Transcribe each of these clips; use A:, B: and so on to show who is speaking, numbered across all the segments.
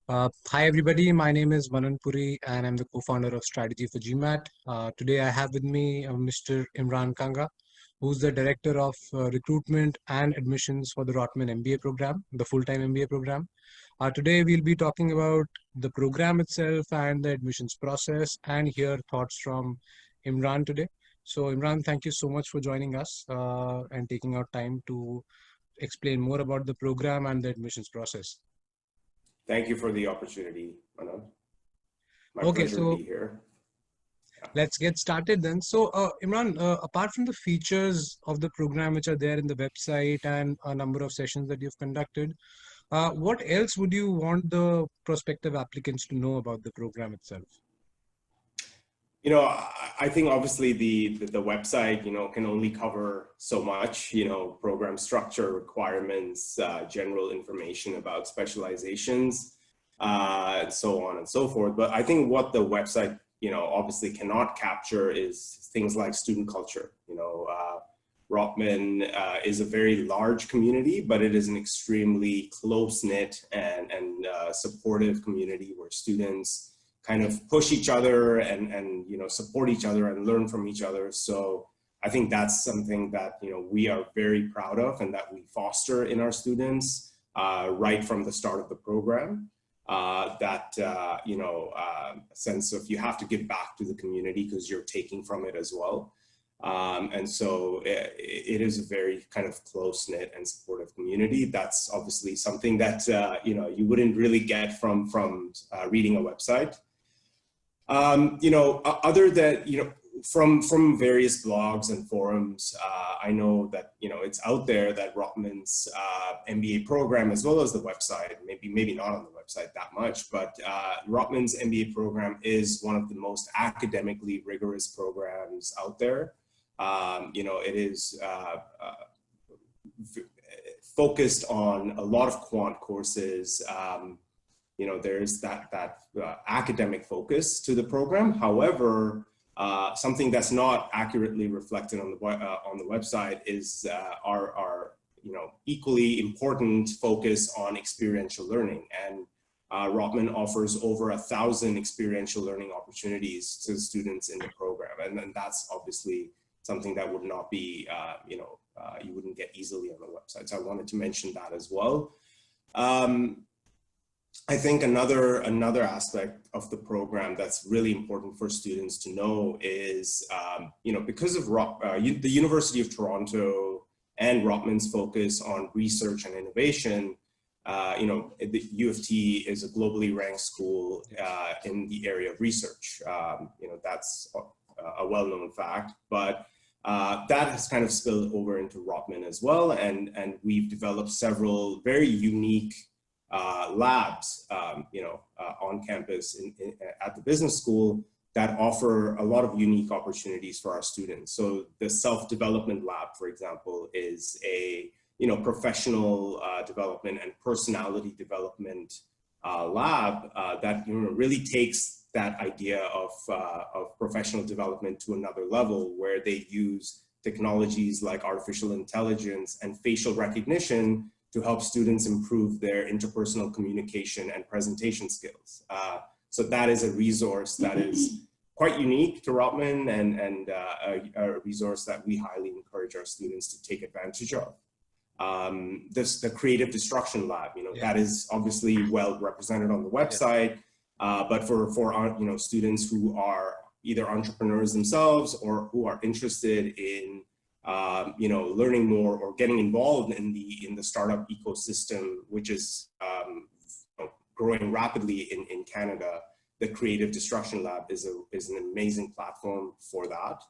A: Hi everybody, my name is Manan Puri and I'm the co-founder of Strategy for GMAT. Today I have with me Mr. Imran Kanga, who's the Director of Recruitment and Admissions for the Rotman MBA program, the full-time MBA program. Today we'll be talking about the program itself and the admissions process and hear thoughts from Imran today. So Imran, thank you so much for joining us and taking out time to explain more about the program and the admissions process.
B: Thank you for the opportunity, Manan. My
A: Okay,
B: pleasure to
A: so
B: be here.
A: let's get started then. So, Imran, apart from the features of the program which are there in the website and a number of sessions that you've conducted, what else would you want the prospective applicants to know about the program itself?
B: You know, I think obviously the website, can only cover so much, program structure, requirements, general information about specializations, so on and so forth. But I think what the website, obviously cannot capture is things like student culture. Rotman is a very large community, but it is an extremely close-knit and supportive community where students kind of push each other and support each other and learn from each other. So I think that's something that we are very proud of and that we foster in our students right from the start of the program. Sense of you have to give back to the community because you're taking from it as well. And so it is a very kind of close-knit and supportive community. That's obviously something that you wouldn't really get from reading a website. Other than from various blogs and forums, I know that it's out there that Rotman's MBA program, as well as the website, maybe not on the website that much, but Rotman's MBA program is one of the most academically rigorous programs out there. It is focused on a lot of quant courses. There's that academic focus to the program. However, something that's not accurately reflected on the website is our equally important focus on experiential learning. And Rotman offers over 1,000 experiential learning opportunities to students in the program, and that's obviously something that would not be you wouldn't get easily on the website. So I wanted to mention that as well. I think another aspect of the program that's really important for students to know is, because of the University of Toronto and Rotman's focus on research and innovation, the U of T is a globally ranked school in the area of research. That's a well-known fact, but that has kind of spilled over into Rotman as well, and we've developed several very unique labs, on campus at the business school that offer a lot of unique opportunities for our students. So the self-development lab, for example, is a professional development and personality development lab that really takes that idea of professional development to another level, where they use technologies like artificial intelligence and facial recognition to help students improve their interpersonal communication and presentation skills. So that is a resource that is quite unique to Rotman and a resource that we highly encourage our students to take advantage of. The Creative Destruction Lab, that is obviously well represented on the website, but for students who are either entrepreneurs themselves or who are interested in learning more or getting involved in the startup ecosystem, which is growing rapidly in Canada, the Creative Destruction Lab is an amazing platform for that.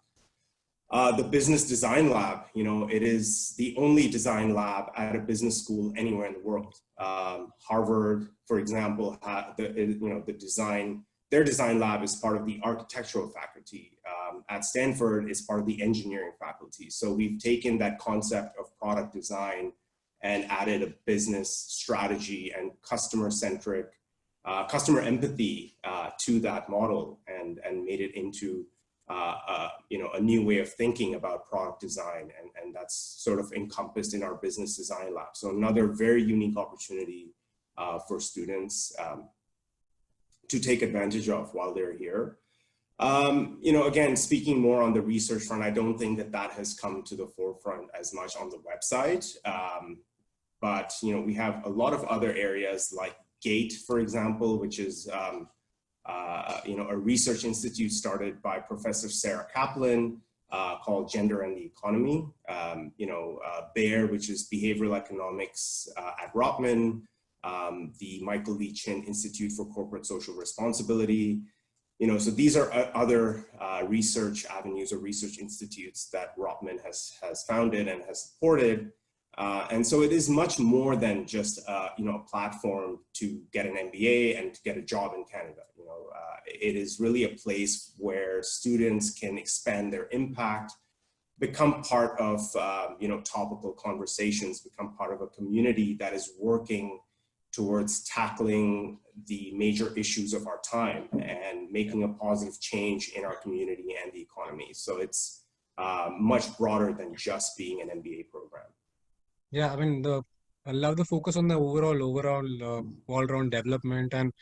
B: The Business Design Lab, it is the only design lab at a business school anywhere in the world. Harvard, for example, their design lab is part of the architectural faculty. At Stanford, is part of the engineering faculty. So we've taken that concept of product design and added a business strategy and customer-centric, customer empathy to that model, and made it into a new way of thinking about product design, and that's sort of encompassed in our Business Design Lab. So another very unique opportunity for students. to take advantage of while they're here. Again, speaking more on the research front, I don't think that has come to the forefront as much on the website. But we have a lot of other areas like GATE, for example, which is a research institute started by Professor Sarah Kaplan called Gender and the Economy. BEAR, which is Behavioral Economics at Rotman, the Michael Lee Chin Institute for Corporate Social Responsibility. So these are other research avenues or research institutes that Rotman has founded and has supported. And so it is much more than just a platform to get an MBA and to get a job in Canada. It is really a place where students can expand their impact, become part of topical conversations, become part of a community that is working towards tackling the major issues of our time and making a positive change in our community and the economy. So it's much broader than just being an MBA program.
A: Yeah, I mean, I love the focus on the overall all-round development, and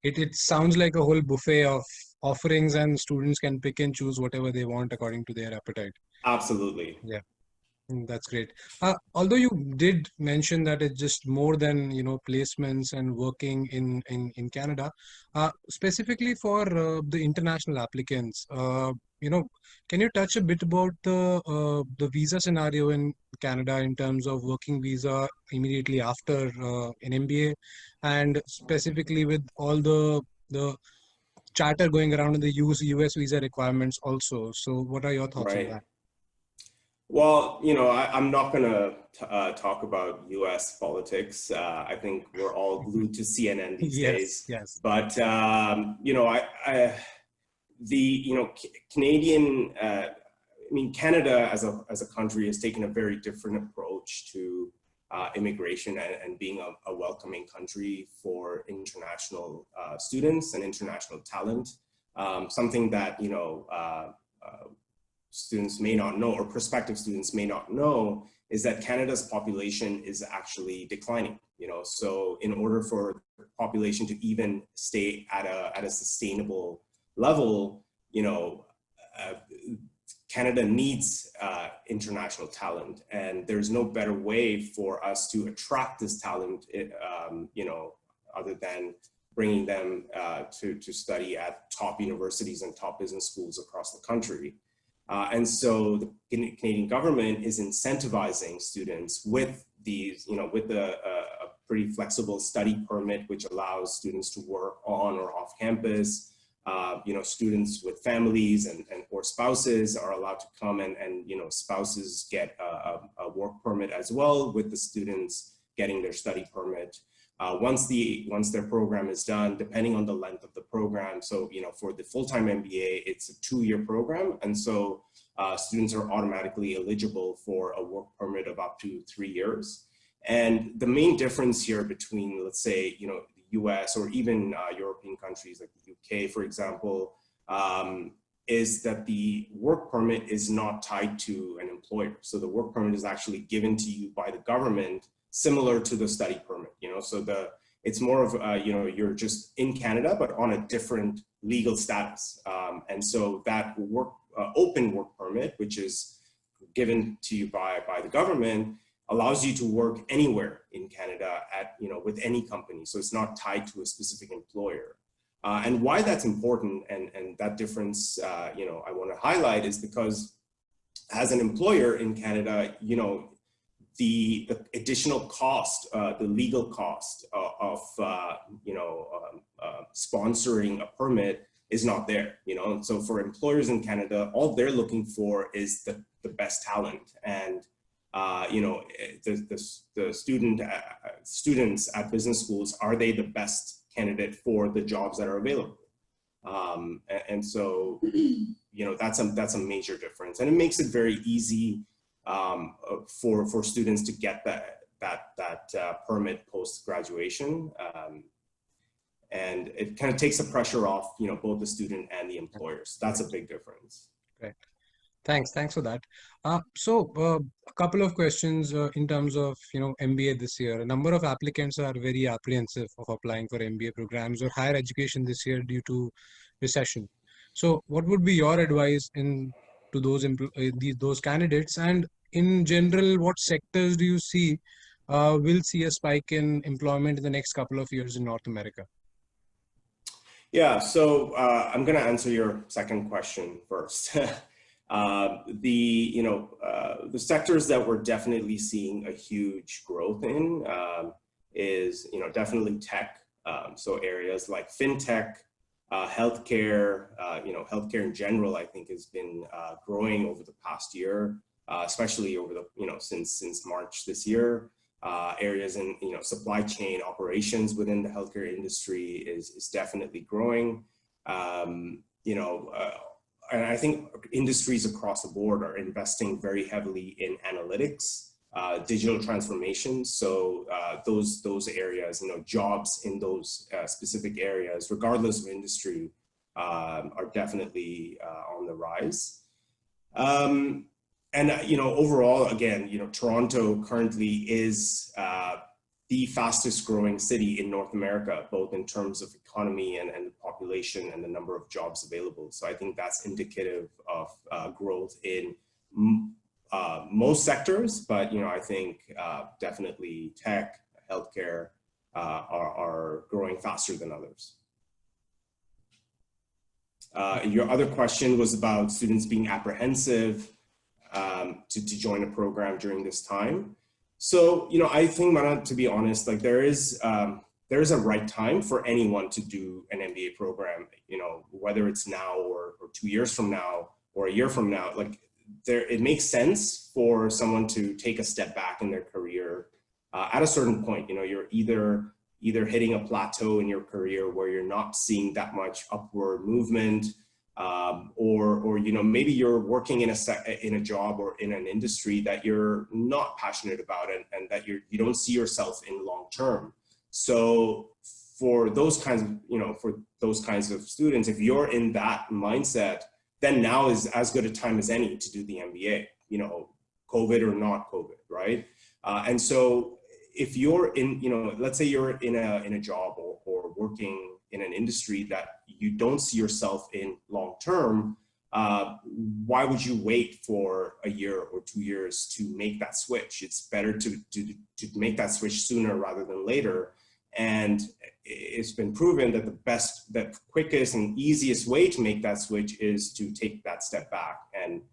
A: it sounds like a whole buffet of offerings, and students can pick and choose whatever they want according to their appetite.
B: Absolutely.
A: Yeah. That's great. Although you did mention that it's just more than placements and working in Canada, specifically for the international applicants, can you touch a bit about the visa scenario in Canada in terms of working visa immediately after an MBA, and specifically with all the chatter going around in the US visa requirements also. So what are your thoughts on that?
B: Well, I'm not going to talk about U.S. politics. I think we're all glued to CNN these days.
A: Yes.
B: But Canadian, Canada as a country has taken a very different approach to immigration and being a welcoming country for international students and international talent. Something that students may not know, or prospective students may not know, is that Canada's population is actually declining. So in order for the population to even stay at a sustainable level, Canada needs international talent, and there's no better way for us to attract this talent, other than bringing them to study at top universities and top business schools across the country. And so the Canadian government is incentivizing students with these, with a pretty flexible study permit, which allows students to work on or off campus. Students with families and or spouses are allowed to come, and spouses get a work permit as well, with the students getting their study permit. Once their program is done, depending on the length of the program. So, for the full-time MBA, it's a 2-year program. And so students are automatically eligible for a work permit of up to 3 years. And the main difference here between, let's say, the US or even European countries like the UK, for example, is that the work permit is not tied to an employer. So the work permit is actually given to you by the government, similar to the study permit, so it's more of, you're just in Canada, but on a different legal status. And so that open work permit, which is given to you by the government, allows you to work anywhere in Canada with any company. So it's not tied to a specific employer. And why that's important, and that difference, I want to highlight, is because as an employer in Canada, the additional cost, the legal cost of sponsoring a permit is not there. So for employers in Canada, all they're looking for is the best talent, and the students at business schools, are they the best candidate for the jobs that are available? And so that's a major difference, and it makes it very easy for students to get that permit post graduation, and it kind of takes the pressure off, both the student and the employers. That's a big difference.
A: Right. Thanks for that. A couple of questions in terms of MBA this year. A number of applicants are very apprehensive of applying for MBA programs or higher education this year due to recession. So, what would be your advice in to those candidates? And in general, what sectors do you see will see a spike in employment in the next couple of years in North America?
B: Yeah, so I'm going to answer your second question first. The sectors that we're definitely seeing a huge growth in is definitely tech. So areas like fintech, healthcare, healthcare in general, I think has been growing over the past year, especially over the since March this year. Areas in supply chain operations within the healthcare industry is definitely growing. And I think industries across the board are investing very heavily in analytics, digital transformation. So those areas, jobs in those specific areas, regardless of industry, are definitely on the rise. And overall, again, Toronto currently is the fastest growing city in North America, both in terms of economy and population and the number of jobs available. So I think that's indicative of growth in most sectors, but I think definitely tech, healthcare are growing faster than others. Your other question was about students being apprehensive to join a program during this time. So, I think, Manan, to be honest, like there is a right time for anyone to do an MBA program, whether it's now or 2 years from now or a year from now. Like it makes sense for someone to take a step back in their career at a certain point. You're either hitting a plateau in your career where you're not seeing that much upward movement, or maybe you're working in a job or in an industry that you're not passionate about and that you don't see yourself in long term. So for those kinds of students, if you're in that mindset, then now is as good a time as any to do the MBA, COVID or not COVID, right? And so if you're in, let's say you're in a job or working in an industry that you don't see yourself in long term, why would you wait for a year or 2 years to make that switch? It's better to make that switch sooner rather than later. And it's been proven that the quickest and easiest way to make that switch is to take that step back and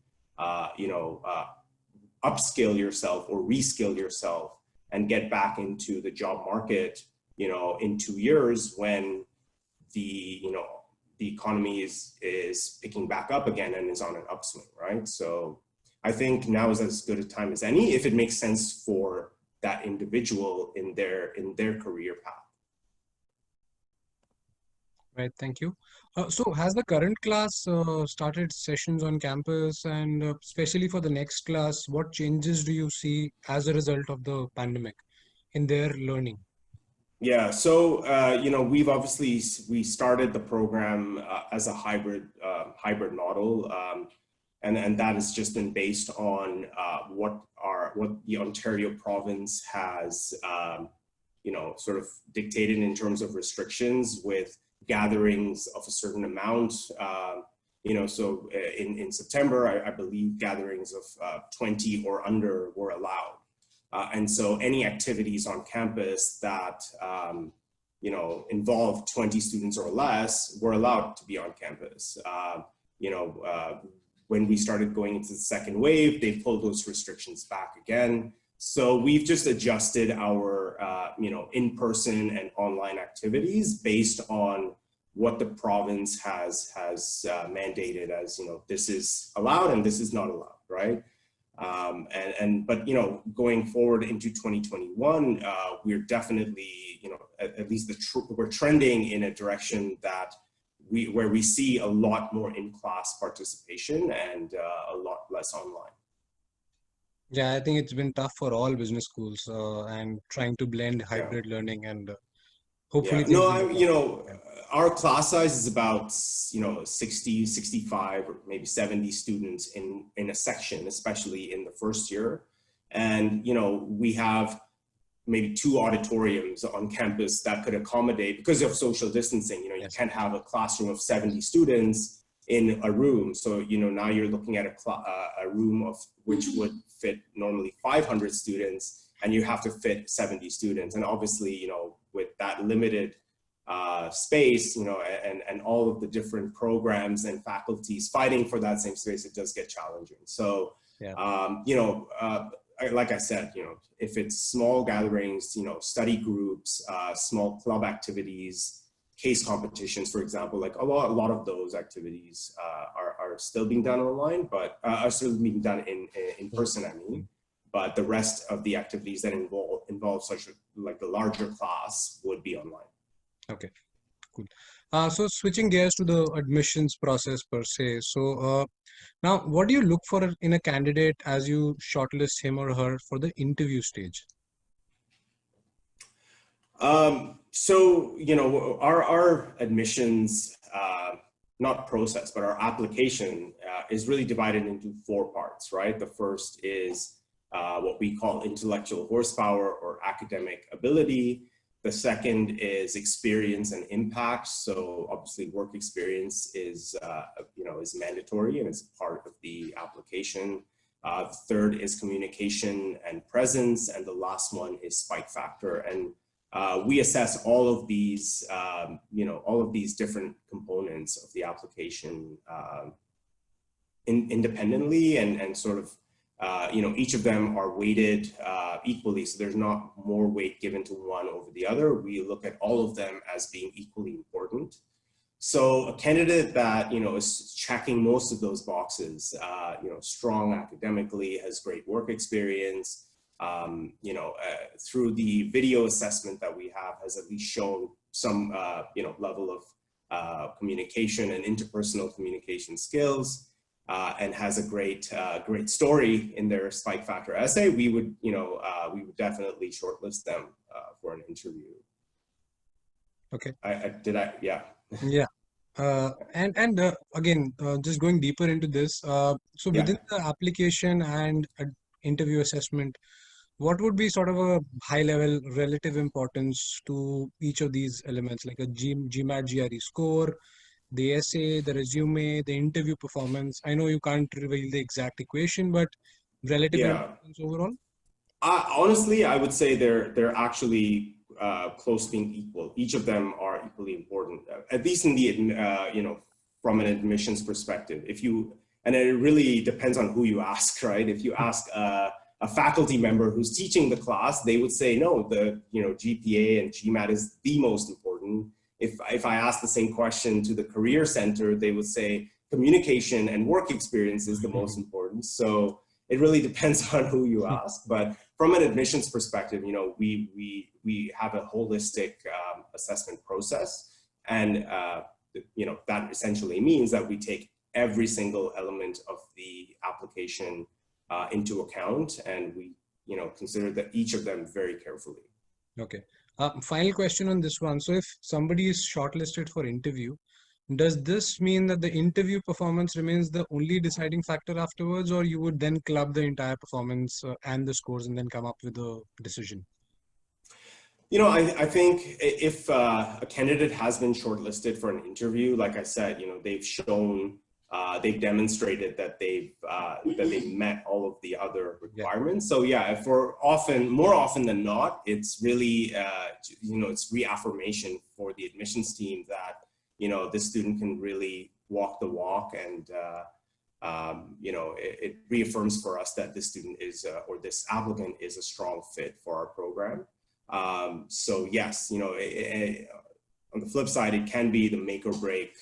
B: upskill yourself or reskill yourself and get back into the job market, in 2 years when the economy is picking back up again and is on an upswing, right? So I think now is as good a time as any if it makes sense for that individual in their career path.
A: Right, thank you. So has the current class started sessions on campus, and especially for the next class, what changes do you see as a result of the pandemic in their learning?
B: Yeah, so we started the program as a hybrid model, and that has just been based on what the Ontario province has sort of dictated in terms of restrictions with gatherings of a certain amount. So in September, I believe gatherings of 20 or under were allowed. And so any activities on campus that, involve 20 students or less were allowed to be on campus. When we started going into the second wave, they pulled those restrictions back again. So we've just adjusted our, in-person and online activities based on what the province has mandated as, this is allowed and this is not allowed, right? But going forward into 2021, we're definitely, at least we're trending in a direction that where we see a lot more in-class participation and a lot less online.
A: Yeah, I think it's been tough for all business schools and trying to blend hybrid learning and hopefully.
B: Yeah. No, our class size is about, 60, 65, or maybe 70 students in a section, especially in the first year. And, we have maybe 2 auditoriums on campus that could accommodate, because of social distancing, you can't have a classroom of 70 students in a room. So, now you're looking at a room of which would fit normally 500 students, and you have to fit 70 students. And obviously, with that limited space, and all of the different programs and faculties fighting for that same space, it does get challenging. So, like I said, if it's small gatherings, study groups, small club activities, case competitions, for example, like a lot of those activities are still being done online, but are still being done in person, I mean. But the rest of the activities that involve such like the larger class would be online.
A: Okay, cool. So switching gears to the admissions process per se. So now, what do you look for in a candidate as you shortlist him or her for the interview stage?
B: So, our admissions, not process, but our application is really divided into 4 parts, right? The first is what we call intellectual horsepower or academic ability. The second is experience and impact. So obviously work experience is, is mandatory and is part of the application. The third is communication and presence. And the last one is spike factor. And we assess all of these, all of these different components of the application independently and sort of, each of them are weighted equally. So there's not more weight given to one over the other. We look at all of them as being equally important. So a candidate that, is checking most of those boxes, strong academically, has great work experience, through the video assessment that we have, has at least shown some, level of communication and interpersonal communication skills, and has a great story in their spike factor essay, we would definitely shortlist them for an interview.
A: Okay.
B: Yeah.
A: Yeah. And again, just going deeper into this, so within the application and interview assessment, what would be sort of a high level relative importance to each of these elements, like a GMAT GRE score, the essay, the resume, the interview performance? I know you can't reveal the exact equation, but relative importance overall?
B: Honestly, I would say they're actually close to being equal. Each of them are equally important, at least in the, from an admissions perspective. And it really depends on who you ask, right? If you ask a faculty member who's teaching the class, they would say, no, the GPA and GMAT is the most important. If I ask the same question to the career center, they would say communication and work experience is the most important. So it really depends on who you ask. But from an admissions perspective, we have a holistic assessment process, and that essentially means that we take every single element of the application into account, and we consider that each of them very carefully.
A: Okay. Final question on this one. So if somebody is shortlisted for interview, does this mean that the interview performance remains the only deciding factor afterwards, or you would then club the entire performance and the scores and then come up with a decision?
B: I think if a candidate has been shortlisted for an interview, like I said, they've shown, they've demonstrated that they've met all of the other requirements. So yeah, more often than not, it's really, it's reaffirmation for the admissions team that, this student can really walk the walk, and, it reaffirms for us that this student is, or this applicant is a strong fit for our program. So yes, on the flip side, it can be the make or break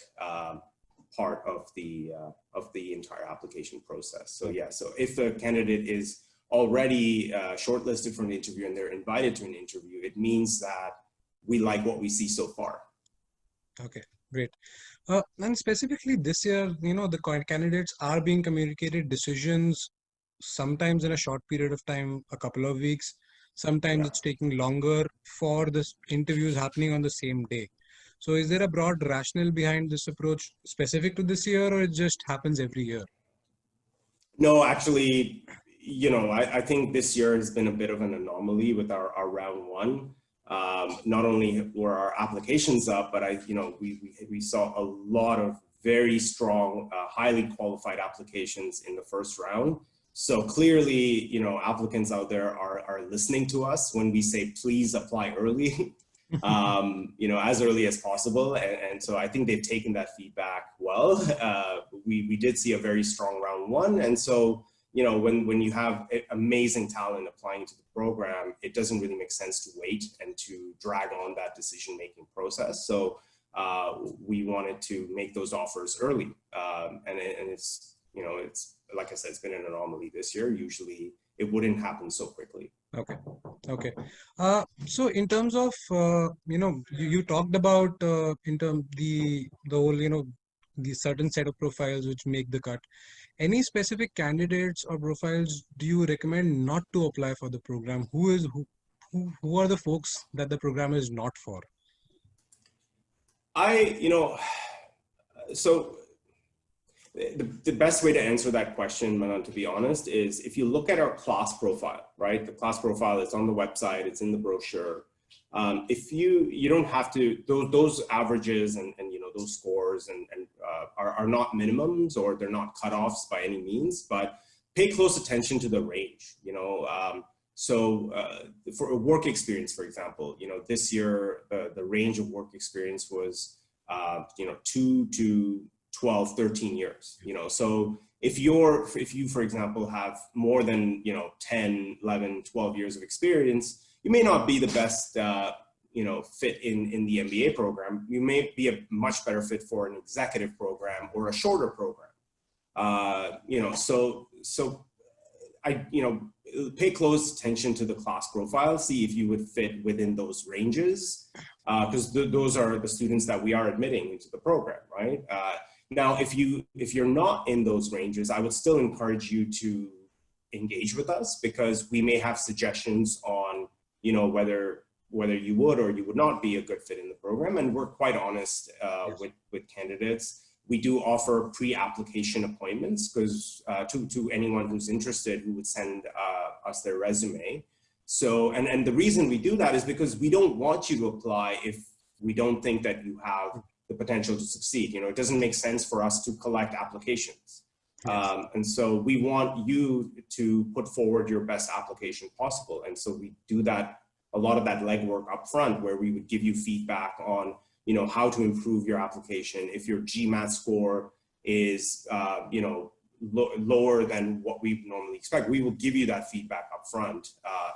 B: part of the entire application process. So yeah, so if the candidate is already shortlisted for an interview and they're invited to an interview, it means that we like what we see so far.
A: Okay, great. And specifically this year, the candidates are being communicated decisions sometimes in a short period of time, a couple of weeks. Sometimes it's taking longer for the interviews happening on the same day. So is there a broad rationale behind this approach specific to this year, or it just happens every year?
B: No, actually, I think this year has been a bit of an anomaly with our round one. Not only were our applications up, but we saw a lot of very strong, highly qualified applications in the first round. So clearly, applicants out there are listening to us when we say, please apply early, as early as possible. And so I think they've taken that feedback well. We did see a very strong round one. And so, when you have amazing talent applying to the program, it doesn't really make sense to wait and to drag on that decision-making process. So we wanted to make those offers early. And it's, like I said, it's been an anomaly this year. Usually it wouldn't happen so quickly.
A: Okay. Okay. So in terms of, you talked about in terms the whole, the certain set of profiles which make the cut. Any specific candidates or profiles do you recommend not to apply for the program? Who are the folks that the program is not for?
B: So the best way to answer that question, Manan, to be honest, is if you look at our class profile, right? The class profile is on the website, it's in the brochure. If you don't have to, those averages and those scores are not minimums, or they're not cutoffs by any means, but pay close attention to the range, So for a work experience, for example, this year, the range of work experience was, 2 to 12, 13 years, so if you, for example, have more than, 10, 11, 12 years of experience, you may not be the best, fit in the MBA program. You may be a much better fit for an executive program or a shorter program. So I, pay close attention to the class profile, see if you would fit within those ranges, because those are the students that we are admitting into the program, right? Now, if you're not in those ranges, I would still encourage you to engage with us, because we may have suggestions on, whether you would or you would not be a good fit in the program. And we're quite honest with candidates. We do offer pre-application appointments, because to anyone who's interested, who would send us their resume. So, and the reason we do that is because we don't want you to apply if we don't think that you have the potential to succeed. It doesn't make sense for us to collect applications. Yes. And so we want you to put forward your best application possible. And so we do that, a lot of that legwork up front, where we would give you feedback on, how to improve your application. If your GMAT score is, lower than what we normally expect, we will give you that feedback up front.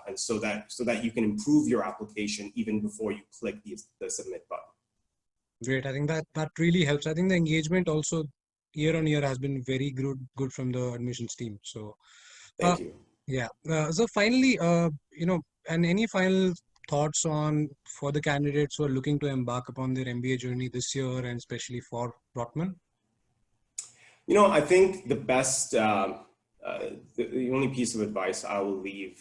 B: And so that you can improve your application even before you click the submit button.
A: Great. I think that really helps. I think the engagement also year on year has been very good from the admissions team. So
B: thank you.
A: Yeah. So finally, and any final thoughts for the candidates who are looking to embark upon their MBA journey this year, and especially for Rotman?
B: I think the best, the only piece of advice I will leave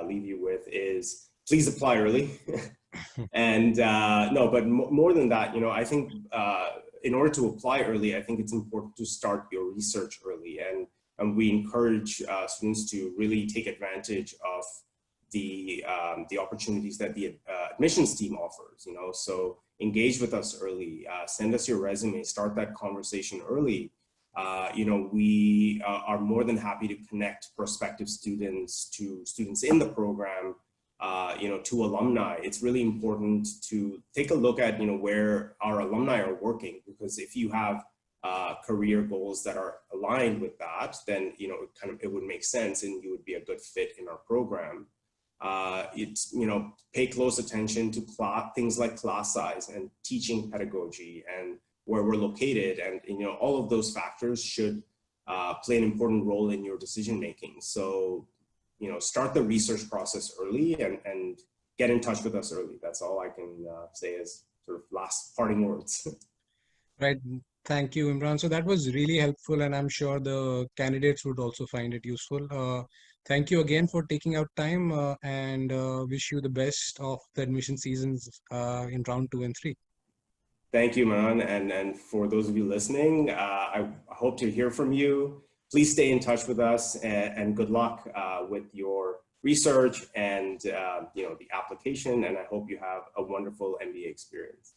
B: you with is, please apply early. And no, but more than that, I think in order to apply early, I think it's important to start your research early. And we encourage students to really take advantage of the opportunities that the admissions team offers. So engage with us early, send us your resume, start that conversation early. We are more than happy to connect prospective students to students in the program, to alumni. It's really important to take a look at, where our alumni are working, because if you have career goals that are aligned with that, then, it would make sense and you would be a good fit in our program. Pay close attention to things like class size and teaching pedagogy and where we're located. And, all of those factors should play an important role in your decision making. So, start the research process early and get in touch with us early. That's all I can say as sort of last parting words.
A: Right. Thank you, Imran. So that was really helpful, and I'm sure the candidates would also find it useful. Thank you again for taking out time, and wish you the best of the admission seasons in round 2 and 3.
B: Thank you, Manan. And for those of you listening, I hope to hear from you. Please stay in touch with us, and good luck with your research and the application. And I hope you have a wonderful MBA experience.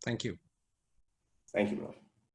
A: Thank you.
B: Thank you, Manan.